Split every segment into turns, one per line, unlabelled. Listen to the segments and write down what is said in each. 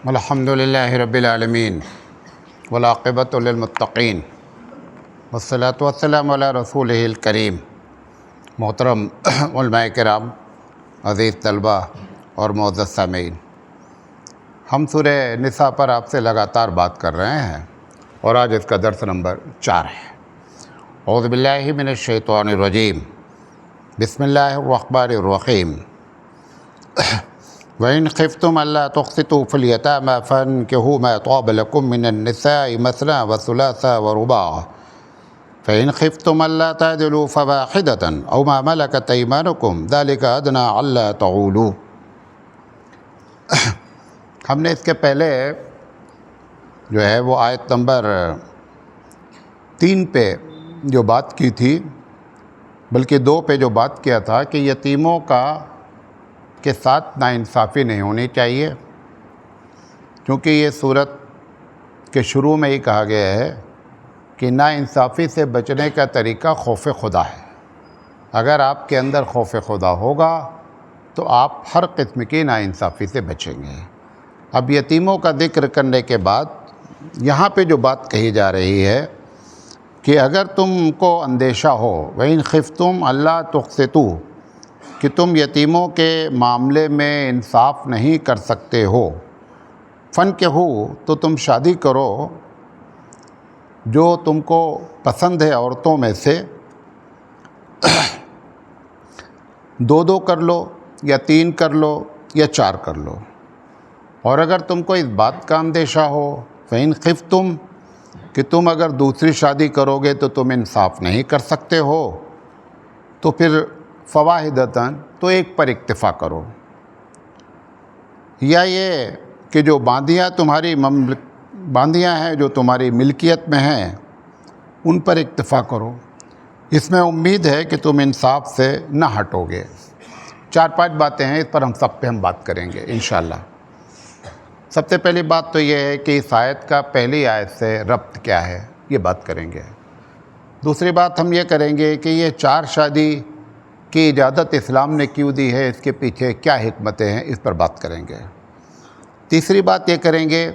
الحمد للہ رب العالمین والعاقبۃ للمتقین والصلاۃ والسلام علی رسولہ الکریم۔ محترم علماء کرام، عزیز طلبہ اور معزز سامعین، ہم سورہ نساء پر آپ سے لگاتار بات کر رہے ہیں اور آج اس کا درس نمبر 4 ہے۔ اعوذ باللہ من الشیطان الرجیم، بسم اللہ الرحمن الرحیم۔ وَإِنْ خِفْتُمْ أَلَّا تُقْسِطُوا فِي الْيَتَامَىٰ فَانكِحُوا مَا طَابَ لَكُم مِّنَ النِّسَاءِ مَثْنَىٰ وَثُلَاثَ وَرُبَاعَ فَإِنْ خِفْتُمْ أَلَّا تَعْدِلُوا فَوَاحِدَةً أَوْ مَا مَلَكَتْ أَيْمَانُكُمْ ذَلِكَ أَدْنَىٰ أَلَّا تَعُولُوا۔ ہم نے اس کے پہلے جو ہے وہ آیت نمبر 3 پہ جو بات کی تھی، بلکہ 2 پہ جو بات کیا تھا کہ یتیموں کے ساتھ ناانصافی نہیں ہونی چاہیے، کیونکہ یہ صورت کے شروع میں ہی کہا گیا ہے کہ ناانصافی سے بچنے کا طریقہ خوف خدا ہے۔ اگر آپ کے اندر خوف خدا ہوگا تو آپ ہر قسم کی ناانصافی سے بچیں گے۔ اب یتیموں کا ذکر کرنے کے بعد یہاں پہ جو بات کہی جا رہی ہے کہ اگر تم کو اندیشہ ہو وَإِنْ خِفْتُمْ أَلَّا تُقْسِطُوا، کہ تم یتیموں کے معاملے میں انصاف نہیں کر سکتے ہو، فَانكِحُوا، تو تم شادی کرو جو تم کو پسند ہے عورتوں میں سے، 2 کر لو یا 3 کر لو یا 4 کر لو۔ اور اگر تم کو اس بات کا اندیشہ ہو فَإِنْ خِفْتُمْ، کہ تم اگر دوسری شادی کرو گے تو تم انصاف نہیں کر سکتے ہو، تو پھر فواحدتاً، تو ایک پر اکتفا کرو، یا یہ کہ جو باندیاں ہیں جو تمہاری ملکیت میں ہیں ان پر اکتفا کرو۔ اس میں امید ہے کہ تم انصاف سے نہ ہٹو گے۔ 4-5 باتیں ہیں، اس پر ہم بات کریں گے انشاءاللہ۔ سب سے پہلی بات تو یہ ہے کہ اس آیت کا پہلی آیت سے ربط کیا ہے، یہ بات کریں گے۔ دوسری بات ہم یہ کریں گے کہ یہ 4 شادی کی اجازت اسلام نے کیوں دی ہے، اس کے پیچھے کیا حکمتیں ہیں، اس پر بات کریں گے۔ تیسری بات یہ کریں گے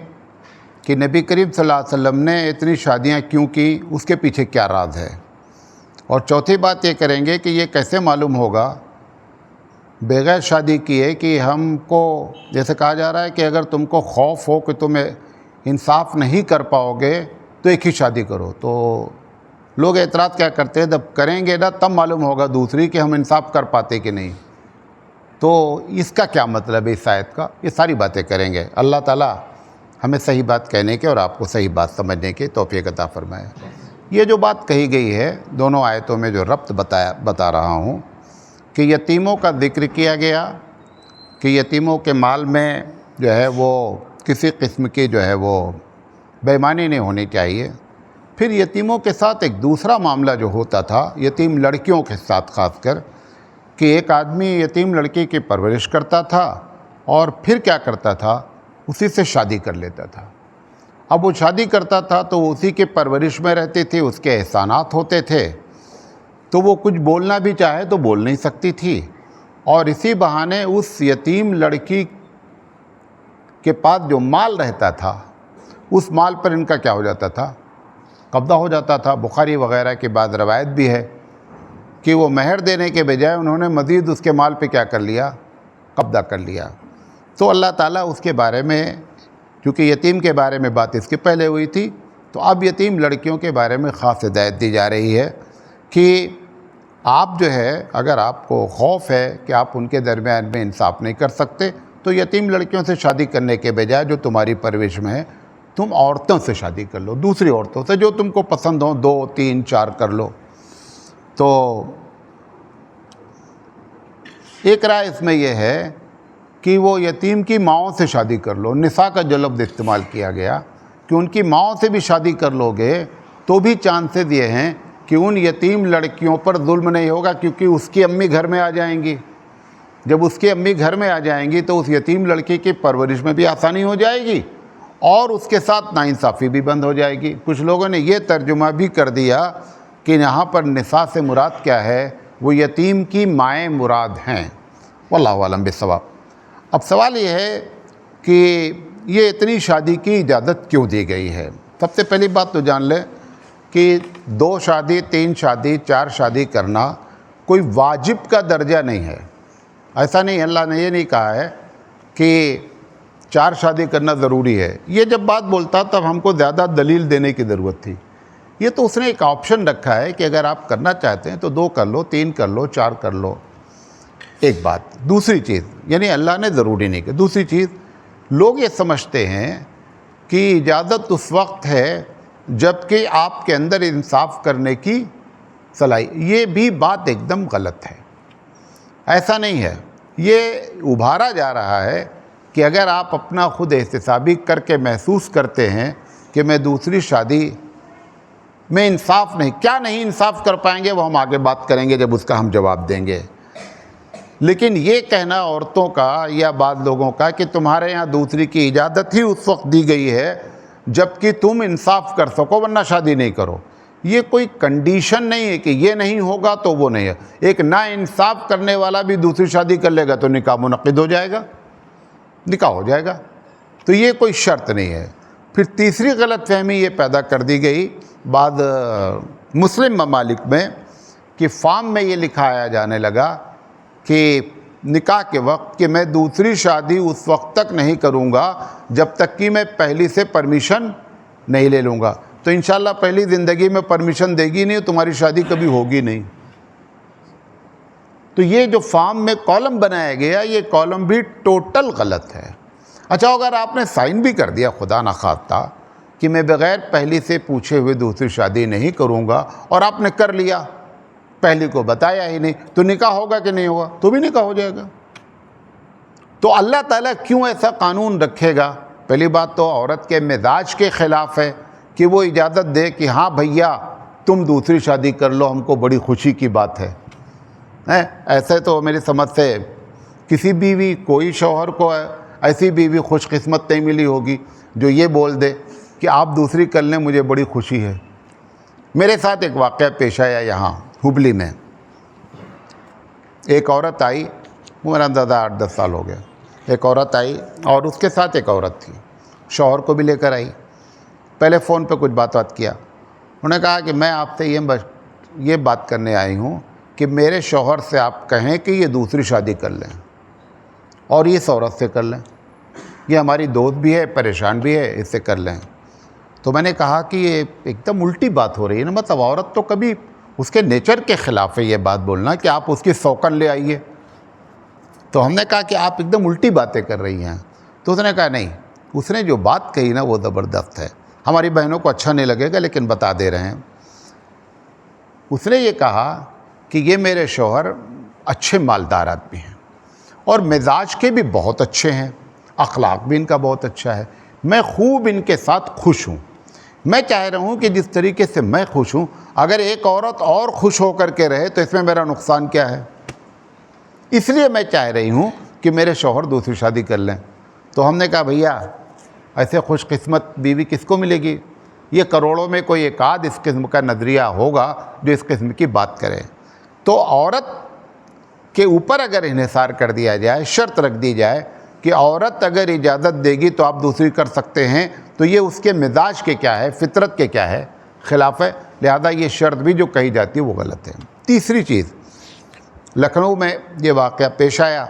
کہ نبی کریم صلی اللہ علیہ وسلم نے اتنی شادیاں کیوں کی، اس کے پیچھے کیا راز ہے۔ اور چوتھی بات یہ کریں گے کہ یہ کیسے معلوم ہوگا بغیر شادی کیے کہ ہم کو، جیسے کہا جا رہا ہے کہ اگر تم کو خوف ہو کہ تم انصاف نہیں کر پاؤ گے تو ایک ہی شادی کرو، تو لوگ اعتراض کیا کرتے ہیں، جب کریں گے نا تب معلوم ہوگا دوسری کہ ہم انصاف کر پاتے کہ نہیں۔ تو اس کا کیا مطلب ہے اس آیت کا، یہ ساری باتیں کریں گے۔ اللہ تعالیٰ ہمیں صحیح بات کہنے کے اور آپ کو صحیح بات سمجھنے کی توفیق عطا فرمائے۔ یہ جو بات کہی گئی ہے دونوں آیتوں میں، جو ربط بتا رہا ہوں کہ یتیموں کا ذکر کیا گیا کہ یتیموں کے مال میں جو ہے وہ کسی قسم کی جو ہے وہ بے ایمانی نہیں ہونی چاہیے۔ پھر یتیموں کے ساتھ ایک دوسرا معاملہ جو ہوتا تھا، یتیم لڑکیوں کے ساتھ خاص کر، کہ ایک آدمی یتیم لڑکی کی پرورش کرتا تھا اور پھر کیا کرتا تھا، اسی سے شادی کر لیتا تھا۔ اب وہ شادی کرتا تھا تو اسی کے پرورش میں رہتی تھی، اس کے احسانات ہوتے تھے، تو وہ کچھ بولنا بھی چاہے تو بول نہیں سکتی تھی، اور اسی بہانے اس یتیم لڑکی کے پاس جو مال رہتا تھا اس مال پر ان کا کیا ہو جاتا تھا، قبضہ ہو جاتا تھا۔ بخاری وغیرہ کی بعض روایت بھی ہے کہ وہ مہر دینے کے بجائے انہوں نے مزید اس کے مال پہ کیا کر لیا، قبضہ کر لیا۔ تو اللہ تعالیٰ اس کے بارے میں، چونکہ یتیم کے بارے میں بات اس کے پہلے ہوئی تھی، تو اب یتیم لڑکیوں کے بارے میں خاص ہدایت دی جا رہی ہے کہ آپ جو ہے، اگر آپ کو خوف ہے کہ آپ ان کے درمیان میں انصاف نہیں کر سکتے، تو یتیم لڑکیوں سے شادی کرنے کے بجائے جو تمہاری پرورش میں ہے، تم عورتوں سے شادی کر لو، دوسری عورتوں سے جو تم کو پسند ہوں، 2 3 4 کر لو۔ تو ایک رائے اس میں یہ ہے کہ وہ یتیم کی ماؤں سے شادی کر لو۔ نساء کا جو لفظ استعمال کیا گیا کہ ان کی ماؤں سے بھی شادی کر لو گے تو بھی چانسز یہ ہیں کہ ان یتیم لڑکیوں پر ظلم نہیں ہوگا، کیونکہ اس کی امی گھر میں آ جائیں گی۔ جب اس کی امی گھر میں آ جائیں گی تو اس یتیم لڑکی کی پرورش میں بھی آسانی ہو جائے گی اور اس کے ساتھ ناانصافی بھی بند ہو جائے گی۔ کچھ لوگوں نے یہ ترجمہ بھی کر دیا کہ یہاں پر نساء سے مراد کیا ہے، وہ یتیم کی مائیں مراد ہیں۔ واللہ اعلم بالصواب۔ اب سوال یہ ہے کہ یہ اتنی شادی کی اجازت کیوں دی گئی ہے؟ سب سے پہلی بات تو جان لیں کہ 2 شادی 3 شادی 4 شادی کرنا کوئی واجب کا درجہ نہیں ہے. ایسا نہیں، اللہ نے یہ نہیں کہا ہے کہ 4 شادی کرنا ضروری ہے. یہ جب بات بولتا تب ہم کو زیادہ دلیل دینے کی ضرورت تھی. یہ تو اس نے ایک آپشن رکھا ہے کہ اگر آپ کرنا چاہتے ہیں تو 2 کر لو، 3 کر لو، 4 کر لو. ایک بات. دوسری چیز، یعنی اللہ نے ضروری نہیں کہ. دوسری چیز، لوگ یہ سمجھتے ہیں کہ اجازت اس وقت ہے جب کہ آپ کے اندر انصاف کرنے کی صلاحیت. یہ بھی بات ایک دم غلط ہے. ایسا نہیں ہے. یہ ابھارا جا رہا ہے کہ اگر آپ اپنا خود احتسابی کر کے محسوس کرتے ہیں کہ میں دوسری شادی میں انصاف نہیں انصاف کر پائیں گے، وہ ہم آگے بات کریں گے جب اس کا ہم جواب دیں گے. لیکن یہ کہنا عورتوں کا یا بعض لوگوں کا کہ تمہارے یہاں دوسری کی اجازت ہی اس وقت دی گئی ہے جب کہ تم انصاف کر سکو ورنہ شادی نہیں کرو، یہ کوئی کنڈیشن نہیں ہے کہ یہ نہیں ہوگا تو وہ نہیں ہے. ایک نا انصاف کرنے والا بھی دوسری شادی کر لے گا تو نکاح منعقد ہو جائے گا، نکاح ہو جائے گا. تو یہ کوئی شرط نہیں ہے. پھر تیسری غلط فہمی یہ پیدا کر دی گئی بعض مسلم ممالک میں کہ فارم میں یہ لکھایا جانے لگا کہ نکاح کے وقت کہ میں دوسری شادی اس وقت تک نہیں کروں گا جب تک کہ میں پہلی سے پرمیشن نہیں لے لوں گا. تو انشاءاللہ پہلی زندگی میں پرمیشن دے گی نہیں، تمہاری شادی کبھی ہوگی نہیں. تو یہ جو فارم میں کالم بنایا گیا، یہ کالم بھی ٹوٹل غلط ہے. اچھا، اگر آپ نے سائن بھی کر دیا خدا نخواستہ کہ میں بغیر پہلی سے پوچھے ہوئے دوسری شادی نہیں کروں گا، اور آپ نے کر لیا، پہلی کو بتایا ہی نہیں، تو نکاح ہوگا کہ نہیں ہوگا؟ تو بھی نکاح ہو جائے گا. تو اللہ تعالیٰ کیوں ایسا قانون رکھے گا؟ پہلی بات تو عورت کے مزاج کے خلاف ہے کہ وہ اجازت دے کہ ہاں بھیا تم دوسری شادی کر لو، ہم کو بڑی خوشی کی بات ہے. ایسے تو میری سمجھ سے کسی بیوی، کوئی شوہر کو ایسی بیوی خوش قسمت نہیں ملی ہوگی جو یہ بول دے کہ آپ دوسری کر لیں، مجھے بڑی خوشی ہے. میرے ساتھ ایک واقعہ پیش آیا یہاں ہبلی میں. ایک عورت آئی، میرا اندازہ 8-10 سال ہو گیا. ایک عورت آئی اور اس کے ساتھ ایک عورت تھی، شوہر کو بھی لے کر آئی. پہلے فون پہ کچھ بات کیا. انہوں نے کہا کہ میں آپ سے یہ بات کرنے آئی ہوں کہ میرے شوہر سے آپ کہیں کہ یہ دوسری شادی کر لیں اور اس عورت سے کر لیں، یہ ہماری دوست بھی ہے، پریشان بھی ہے، اس سے کر لیں. تو میں نے کہا کہ یہ ایک دم الٹی بات ہو رہی ہے نا. مطلب عورت تو کبھی اس کے نیچر کے خلاف ہے یہ بات بولنا کہ آپ اس کی سوکن لے آئیے. تو ہم نے کہا کہ آپ ایک دم الٹی باتیں کر رہی ہیں. تو اس نے کہا نہیں، اس نے جو بات کہی نا وہ زبردست ہے. ہماری بہنوں کو اچھا نہیں لگے گا لیکن بتا دے رہے ہیں. اس نے یہ کہا کہ یہ میرے شوہر اچھے مالدار آدمی ہیں اور مزاج کے بھی بہت اچھے ہیں، اخلاق بھی ان کا بہت اچھا ہے، میں خوب ان کے ساتھ خوش ہوں. میں چاہ رہا ہوں کہ جس طریقے سے میں خوش ہوں، اگر ایک عورت اور خوش ہو کر کے رہے تو اس میں میرا نقصان کیا ہے؟ اس لیے میں چاہ رہی ہوں کہ میرے شوہر دوسری شادی کر لیں. تو ہم نے کہا بھیا ایسے خوش قسمت بیوی کس کو ملے گی؟ یہ کروڑوں میں کوئی ایک آدھ اس قسم کا نظریہ ہوگا جو اس قسم کی بات کرے. تو عورت کے اوپر اگر انحصار کر دیا جائے، شرط رکھ دی جائے کہ عورت اگر اجازت دے گی تو آپ دوسری کر سکتے ہیں، تو یہ اس کے مزاج کے کیا ہے، فطرت کے کیا ہے، خلاف ہے. لہذا یہ شرط بھی جو کہی جاتی ہے وہ غلط ہے. تیسری چیز، لکھنؤ میں یہ واقعہ پیش آیا.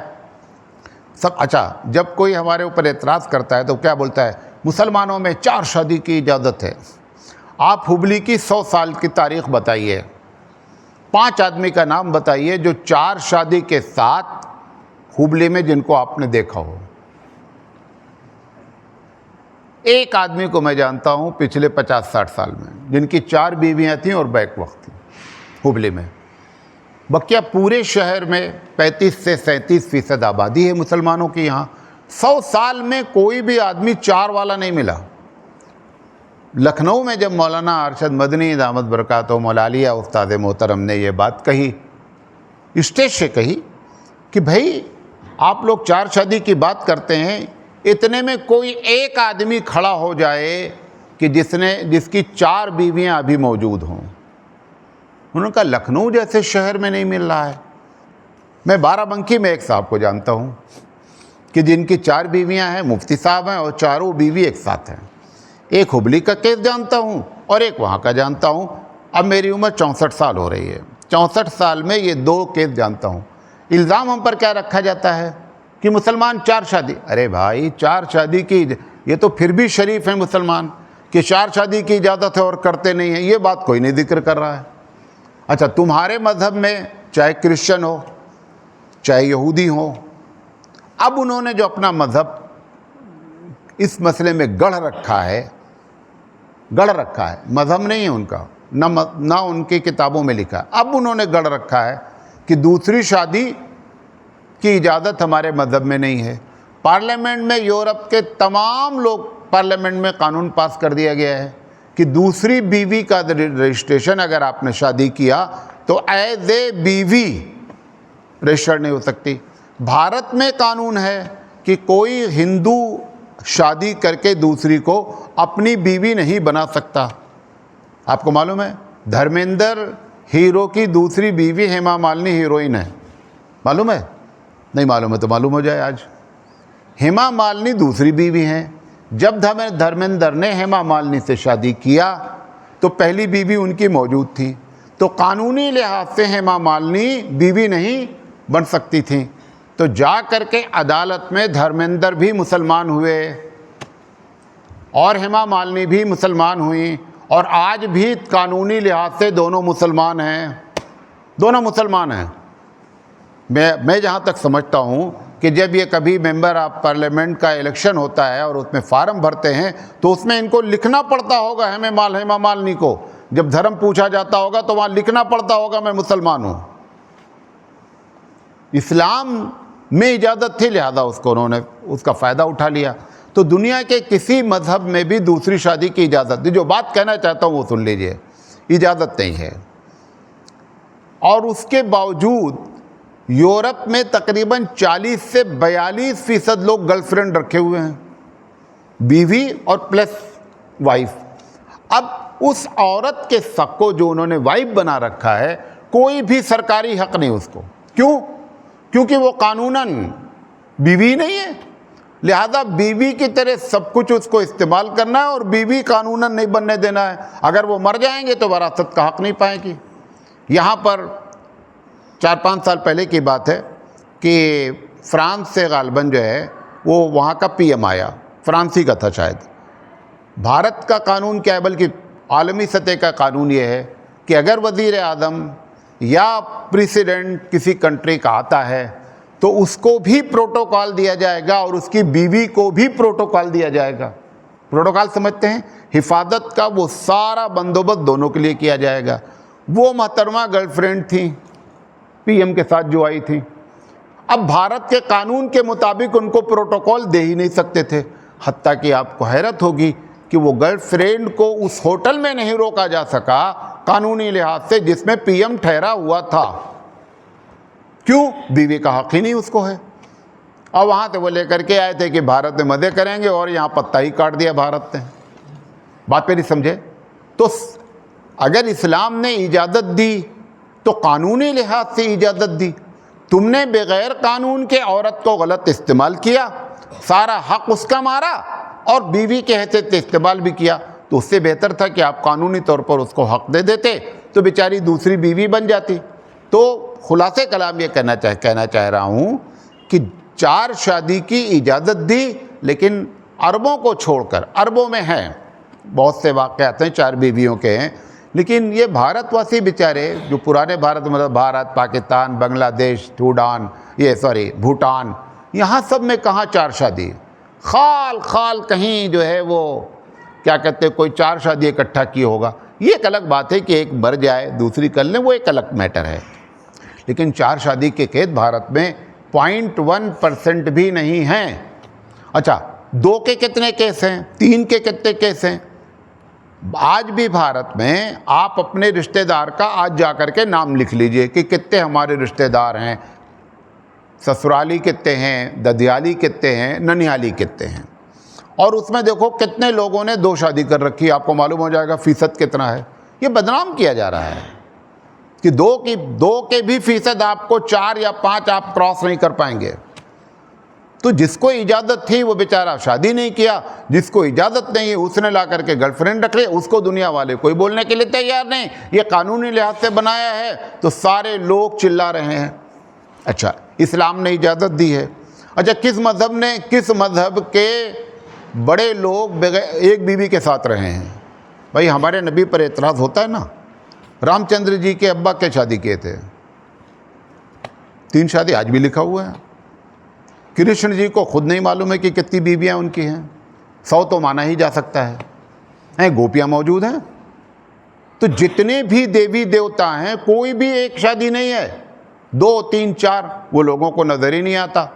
اچھا، جب کوئی ہمارے اوپر اعتراض کرتا ہے تو کیا بولتا ہے؟ مسلمانوں میں 4 شادی کی اجازت ہے. آپ ہبلی کی 100 سال کی تاریخ بتائیے، 5 آدمی کا نام بتائیے جو 4 شادی کے ساتھ ہبلی میں جن کو آپ نے دیکھا ہو. ایک آدمی کو میں جانتا ہوں پچھلے 50-60 سال میں جن کی 4 بیویاں تھیں اور بیک وقت تھیں ہبلی میں. بقیہ پورے شہر میں 35 سے 37% آبادی ہے مسلمانوں کی. یہاں 100 سال میں کوئی بھی آدمی 4 والا نہیں ملا. لکھنؤ میں جب مولانا ارشد مدنی دامت برکاتہ ملالیہ استاد محترم نے یہ بات کہی، اسٹیج سے کہی کہ بھائی آپ لوگ 4 شادی کی بات کرتے ہیں، اتنے میں کوئی ایک آدمی کھڑا ہو جائے کہ جس کی 4 بیویاں ابھی موجود ہوں. انہوں نے کہا لکھنؤ جیسے شہر میں نہیں مل رہا ہے. میں بارہ بنکی میں ایک صاحب کو جانتا ہوں، کہ جن کی 4 بیویاں ہیں، مفتی صاحب ہیں اور چاروں بیوی ایک ساتھ ہیں. ایک ہبلی کا کیس جانتا ہوں اور ایک وہاں کا جانتا ہوں. اب میری عمر 64 سال ہو رہی ہے. 64 سال میں یہ 2 کیس جانتا ہوں. الزام ہم پر کیا رکھا جاتا ہے کہ مسلمان 4 شادی. ارے بھائی 4 شادی کی، یہ تو پھر بھی شریف ہیں مسلمان کہ 4 شادی کی اجازت ہے اور کرتے نہیں ہیں. یہ بات کوئی نہیں ذکر کر رہا ہے. اچھا تمہارے مذہب میں چاہے کرسچن ہو چاہے یہودی ہو، اب انہوں نے جو اپنا مذہب اس مسئلے میں گڑھ رکھا ہے، مذہب نہیں ہے ان کا، نہ ان کی کتابوں میں لکھا ہے، اب انہوں نے گڑھ رکھا ہے کہ دوسری شادی کی اجازت ہمارے مذہب میں نہیں ہے. پارلیمنٹ میں یورپ کے تمام لوگ، پارلیمنٹ میں قانون پاس کر دیا گیا ہے کہ دوسری بیوی کا رجسٹریشن اگر آپ نے شادی کیا تو ایز اے بیوی رجسٹرڈ نہیں ہو سکتی. بھارت میں قانون ہے کہ کوئی ہندو شادی کر کے دوسری کو اپنی بیوی نہیں بنا سکتا. آپ کو معلوم ہے دھرمیندر ہیرو کی دوسری بیوی ہیما مالنی ہیروئن ہے. معلوم ہے؟ نہیں معلوم ہے تو معلوم ہو جائے آج. ہیما مالنی دوسری بیوی ہیں. جب دھرمیندر نے ہیما مالنی سے شادی کیا تو پہلی بیوی ان کی موجود تھی، تو قانونی لحاظ سے ہیما مالنی بیوی نہیں بن سکتی تھیں. تو جا کر کے عدالت میں دھرمیندر بھی مسلمان ہوئے اور ہیما مالنی بھی مسلمان ہوئیں، اور آج بھی قانونی لحاظ سے دونوں مسلمان ہیں. میں جہاں تک سمجھتا ہوں کہ جب یہ کبھی ممبر آف پارلیمنٹ کا الیکشن ہوتا ہے اور اس میں فارم بھرتے ہیں تو اس میں ان کو لکھنا پڑتا ہوگا ہیما مالنی کو، جب دھرم پوچھا جاتا ہوگا تو وہاں لکھنا پڑتا ہوگا میں مسلمان ہوں. اسلام میں اجازت تھی لہذا انہوں نے اس کا فائدہ اٹھا لیا. تو دنیا کے کسی مذہب میں بھی دوسری شادی کی اجازت نہیں. جو بات کہنا چاہتا ہوں وہ سن لیجئے، اجازت نہیں ہے. اور اس کے باوجود یورپ میں تقریباً 40 سے 42% لوگ گرل فرینڈ رکھے ہوئے ہیں، بیوی اور پلس وائف. اب اس عورت کے حق کو جو انہوں نے وائف بنا رکھا ہے، کوئی بھی سرکاری حق نہیں اس کو. کیوں؟ کیونکہ وہ قانوناً بیوی نہیں ہے، لہذا بیوی کی طرح سب کچھ اس کو استعمال کرنا ہے اور بیوی قانوناً نہیں بننے دینا ہے. اگر وہ مر جائیں گے تو وراثت کا حق نہیں پائیں گی. یہاں پر 4-5 سال پہلے کی بات ہے کہ فرانس سے غالباً جو ہے وہ وہاں کا پی ایم آیا، فرانسی کا تھا شاید. بھارت کا قانون کیا ہے، بلکہ عالمی سطح کا قانون یہ ہے کہ اگر وزیر اعظم یا پریسیڈنٹ کسی کنٹری کا آتا ہے تو اس کو بھی پروٹوکال دیا جائے گا اور اس کی بیوی کو بھی پروٹوکال دیا جائے گا. پروٹوکال سمجھتے ہیں؟ حفاظت کا وہ سارا بندوبست دونوں کے لیے کیا جائے گا. وہ محترمہ گرل فرینڈ تھیں پی ایم کے ساتھ جو آئی تھیں. اب بھارت کے قانون کے مطابق ان کو پروٹوکال دے ہی نہیں سکتے تھے، حتیٰ کہ آپ کو حیرت ہوگی کہ وہ گرل فرینڈ کو اس ہوٹل میں نہیں روکا جا سکا قانونی لحاظ سے جس میں پی ایم ٹھہرا ہوا تھا. کیوں؟ بیوی کا حق ہی نہیں اس کو ہے. اور وہاں سے وہ لے کر کے آئے تھے کہ بھارت میں مزے کریں گے اور یہاں پتہ ہی کاٹ دیا بھارت نے. بات پہ نہیں سمجھے؟ تو اگر اسلام نے اجازت دی تو قانونی لحاظ سے اجازت دی. تم نے بغیر قانون کے عورت کو غلط استعمال کیا، سارا حق اس کا مارا اور بیوی کے حیثیت سے استعمال بھی کیا. تو اس سے بہتر تھا کہ آپ قانونی طور پر اس کو حق دے دیتے تو بیچاری دوسری بیوی بن جاتی. تو خلاصے کلام یہ کہنا چاہ رہا ہوں کہ 4 شادی کی اجازت دی، لیکن عربوں کو چھوڑ کر، عربوں میں ہیں بہت سے واقعات ہیں 4 بیویوں کے ہیں، لیکن یہ بھارت واسی بیچارے جو پرانے بھارت، مطلب بھارت، پاکستان، بنگلہ دیش، بھوٹان، یہاں سب میں کہاں 4 شادی. خال کہیں جو ہے وہ کیا کہتے ہیں کوئی 4 شادی اکٹھا کی ہوگا. یہ ایک الگ بات ہے کہ ایک مر جائے دوسری کر لیں، وہ ایک الگ میٹر ہے. لیکن 4 شادی کے قید بھارت میں 0.1% بھی نہیں ہیں. اچھا 2 کے کتنے کیس ہیں؟ 3 کے کتنے کیس ہیں؟ آج بھی بھارت میں آپ اپنے رشتہ دار کا آج جا کر کے نام لکھ لیجئے کہ کتنے ہمارے رشتہ دار ہیں، سسرالی کتنے ہیں، ددیالی کتنے ہیں، ننیالی کتنے ہیں، اور اس میں دیکھو کتنے لوگوں نے 2 شادی کر رکھی. آپ کو معلوم ہو جائے گا فیصد کتنا ہے. یہ بدنام کیا جا رہا ہے کہ 2 کے بھی فیصد آپ کو 4 یا 5 آپ کراس نہیں کر پائیں گے. تو جس کو اجازت تھی وہ بیچارہ شادی نہیں کیا، جس کو اجازت نہیں ہے اس نے لا کر کے گرل فرینڈ رکھ لی، اس کو دنیا والے کوئی بولنے کے لیے تیار نہیں، یہ قانونی لحاظ سے بنایا ہے تو سارے لوگ چلا رہے ہیں۔ اچھا، اسلام نے اجازت دی ہے۔ اچھا، کس مذہب کے بڑے لوگ بغیر ایک بیوی کے ساتھ رہے ہیں؟ بھائی ہمارے نبی پر اعتراض ہوتا ہے نا، رام چندر جی کے ابا کے شادی کیے تھے، 3 شادی آج بھی لکھا ہوا ہے۔ کرشن جی کو خود نہیں معلوم ہے کہ کتنی بیویاں ان کی ہیں، 100 تو مانا ہی جا سکتا ہے، گوپیاں موجود ہیں۔ تو جتنے بھی دیوی دیوتا ہیں کوئی بھی ایک شادی نہیں ہے، 2 3 4 وہ لوگوں کو نظر ہی نہیں آتا۔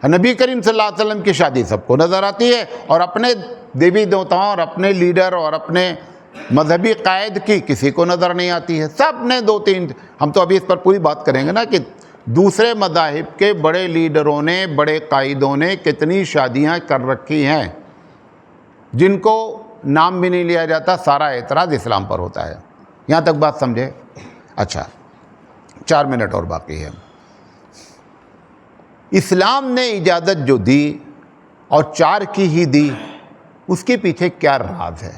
نبی کریم صلی اللہ علیہ وسلم کی شادی سب کو نظر آتی ہے، اور اپنے دیوی دیوتاؤں اور اپنے لیڈر اور اپنے مذہبی قائد کی کسی کو نظر نہیں آتی ہے، سب نے 2 3۔ ہم تو ابھی اس پر پوری بات کریں گے نا کہ دوسرے مذاہب کے بڑے لیڈروں نے، بڑے قائدوں نے کتنی شادیاں کر رکھی ہیں جن کو نام بھی نہیں لیا جاتا، سارا اعتراض اسلام پر ہوتا ہے۔ یہاں تک بات سمجھے؟ اچھا، 4 منٹ اور باقی ہے۔ اسلام نے اجازت جو دی اور 4 کی ہی دی، اس کے پیچھے کیا راز ہے؟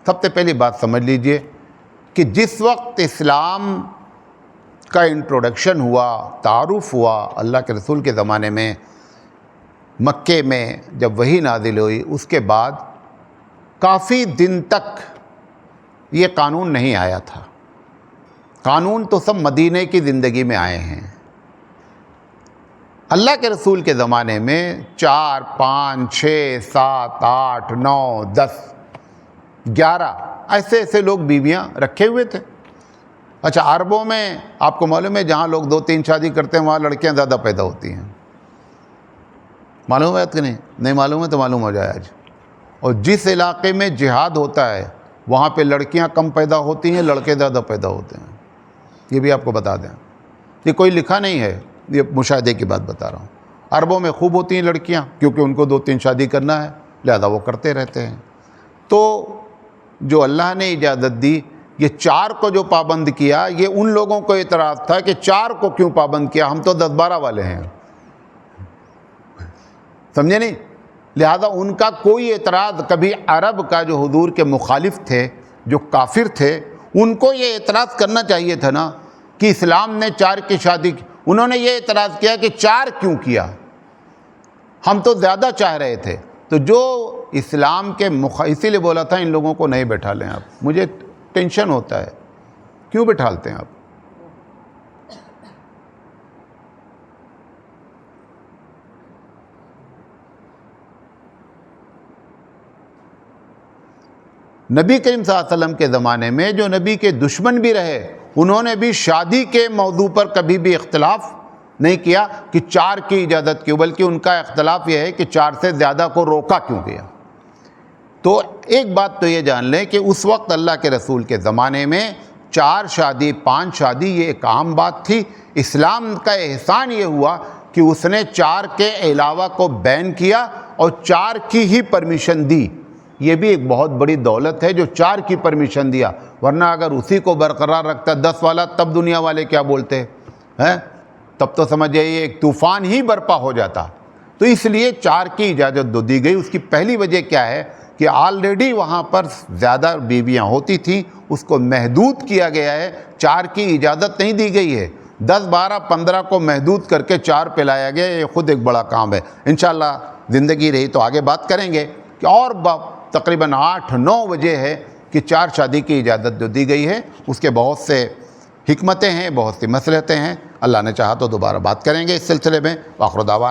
سب سے پہلی بات سمجھ لیجئے کہ جس وقت اسلام کا انٹروڈکشن ہوا، تعارف ہوا اللہ کے رسول کے زمانے میں، مکے میں جب وحی نازل ہوئی، اس کے بعد کافی دن تک یہ قانون نہیں آیا تھا۔ قانون تو سب مدینے کی زندگی میں آئے ہیں۔ اللہ کے رسول کے زمانے میں 4 5 6 7 8 9 10 11 ایسے لوگ بیویاں رکھے ہوئے تھے۔ اچھا، عربوں میں آپ کو معلوم ہے جہاں لوگ 2 3 شادی کرتے ہیں وہاں لڑکیاں زیادہ پیدا ہوتی ہیں، معلوم ہے کہ نہیں؟ نہیں معلوم ہے تو معلوم ہو جائے آج۔ اور جس علاقے میں جہاد ہوتا ہے وہاں پہ لڑکیاں کم پیدا ہوتی ہیں، لڑکے زیادہ پیدا ہوتے ہیں، یہ بھی آپ کو بتا دیں۔ یہ کوئی لکھا نہیں ہے، یہ مشاہدے کی بات بتا رہا ہوں۔ عربوں میں خوب ہوتی ہیں لڑکیاں، کیونکہ ان کو 2 3 شادی کرنا ہے، لہذا وہ کرتے رہتے ہیں۔ تو جو اللہ نے اجازت دی، یہ 4 کو جو پابند کیا، یہ ان لوگوں کو اعتراض تھا کہ 4 کو کیوں پابند کیا، ہم تو 10 12 والے ہیں، سمجھے نہیں؟ لہذا ان کا کوئی اعتراض، کبھی عرب کا جو حضور کے مخالف تھے، جو کافر تھے، ان کو یہ اعتراض کرنا چاہیے تھا نا کہ اسلام نے 4 کی شادی کی۔ انہوں نے یہ اعتراض کیا کہ 4 کیوں کیا، ہم تو زیادہ چاہ رہے تھے۔ تو جو اسلام کے اسی لیے بولا تھا ان لوگوں کو نہیں بٹھا لیں آپ، مجھے ٹینشن ہوتا ہے، کیوں بٹھالتے ہیں آپ؟ نبی کریم صلی اللہ علیہ وسلم کے زمانے میں جو نبی کے دشمن بھی رہے، انہوں نے بھی شادی کے موضوع پر کبھی بھی اختلاف نہیں کیا کہ 4 کی اجازت کیوں، بلکہ ان کا اختلاف یہ ہے کہ 4 سے زیادہ کو روکا کیوں گیا۔ تو ایک بات تو یہ جان لیں کہ اس وقت اللہ کے رسول کے زمانے میں 4 شادی 5 شادی یہ ایک عام بات تھی۔ اسلام کا احسان یہ ہوا کہ اس نے 4 کے علاوہ کو بین کیا اور 4 کی ہی پرمیشن دی۔ یہ بھی ایک بہت بڑی دولت ہے جو 4 کی پرمیشن دیا، ورنہ اگر اسی کو برقرار رکھتا 10 والا، تب دنیا والے کیا بولتے ہیں؟ تب تو سمجھے یہ ایک طوفان ہی برپا ہو جاتا۔ تو اس لیے 4 کی اجازت دو دی گئی۔ اس کی پہلی وجہ کیا ہے کہ آلریڈی وہاں پر زیادہ بیویاں ہوتی تھیں، اس کو محدود کیا گیا ہے، 4 کی اجازت نہیں دی گئی ہے۔ 10 12 15 کو محدود کر کے 4 پہ لایا گیا، یہ خود ایک بڑا کام ہے۔ انشاءاللہ زندگی رہی تو آگے بات کریں گے کہ اور تقریباً 8 9 وجہ ہے کہ 4 شادی کی اجازت جو دی گئی ہے، اس کے بہت سے حکمتیں ہیں، بہت سی مصلحتیں ہیں۔ اللہ نے چاہا تو دوبارہ بات کریں گے اس سلسلے میں۔ وآخر دعوانا